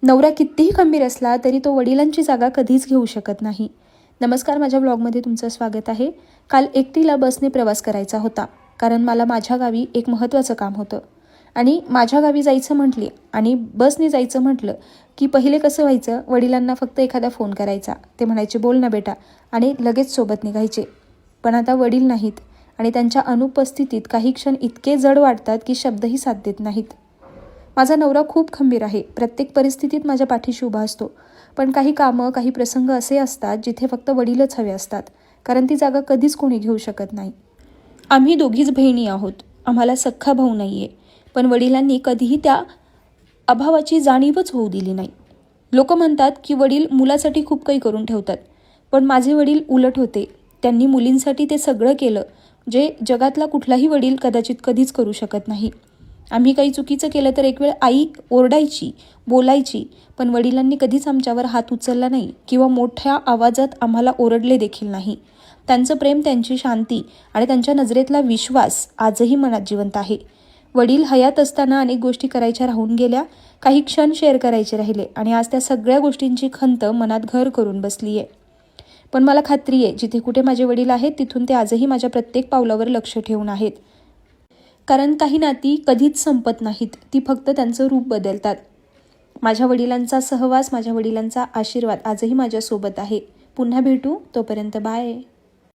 नवरा कितीही खंबीर असला तरी तो वडिलांची जागा कधीच घेऊ शकत नाही. नमस्कार, माझ्या ब्लॉगमध्ये तुमचं स्वागत आहे. काल एकटीला बसने प्रवास करायचा होता, कारण मला माझ्या गावी एक महत्त्वाचं काम होतं. आणि माझ्या गावी जायचं म्हटली आणि बसने जायचं म्हटलं की पहिले कसं व्हायचं, वडिलांना फक्त एखादा फोन करायचा, ते म्हणायचे बोल ना बेटा, आणि लगेच सोबत निघायचे. पण आता वडील नाहीत आणि त्यांच्या अनुपस्थितीत काही क्षण इतके जड वाटतात की शब्दही साथ देत नाहीत. माझा नवरा खूप खंबीर आहे, प्रत्येक परिस्थितीत माझ्या पाठीशी उभा असतो. पण काही कामं, काही प्रसंग असे असतात जिथे फक्त वडीलच हवे असतात, कारण ती जागा कधीच कोणी घेऊ शकत नाही. आम्ही दोघीच बहिणी आहोत, आम्हाला सख्खा भाऊ नाही आहे. पण वडिलांनी कधीही त्या अभावाची जाणीवच होऊ दिली नाही. लोक म्हणतात की वडील मुलासाठी खूप काही करून ठेवतात, पण माझे वडील उलट होते. त्यांनी मुलींसाठी ते सगळं केलं जे जगातला कुठलाही वडील कदाचित कधीच करू शकत नाही. आम्ही काही चुकीचं केलं तर एक वेळ आई ओरडायची, बोलायची, पण वडिलांनी कधीच आमच्यावर हात उचलला नाही किंवा मोठ्या आवाजात आम्हाला ओरडले देखील नाही. त्यांचं प्रेम, त्यांची शांती आणि त्यांच्या नजरेतला विश्वास आजही मनात जिवंत आहे. वडील हयात असताना अनेक गोष्टी करायच्या राहून गेल्या, काही क्षण शेअर करायचे राहिले आणि आज त्या सगळ्या गोष्टींची खंत मनात घर करून बसली आहे. पण मला खात्री आहे, जिथे कुठे माझे वडील आहेत तिथून ते आजही माझ्या प्रत्येक पावलावर लक्ष ठेवून आहेत. कारण काही नाती कधीच संपत नाहीत, ती फक्त त्यांचं रूप बदलतात. माझ्या वडिलांचा सहवास, माझ्या वडिलांचा आशीर्वाद आजही माझ्यासोबत आहे. पुन्हा भेटू, तोपर्यंत बाय.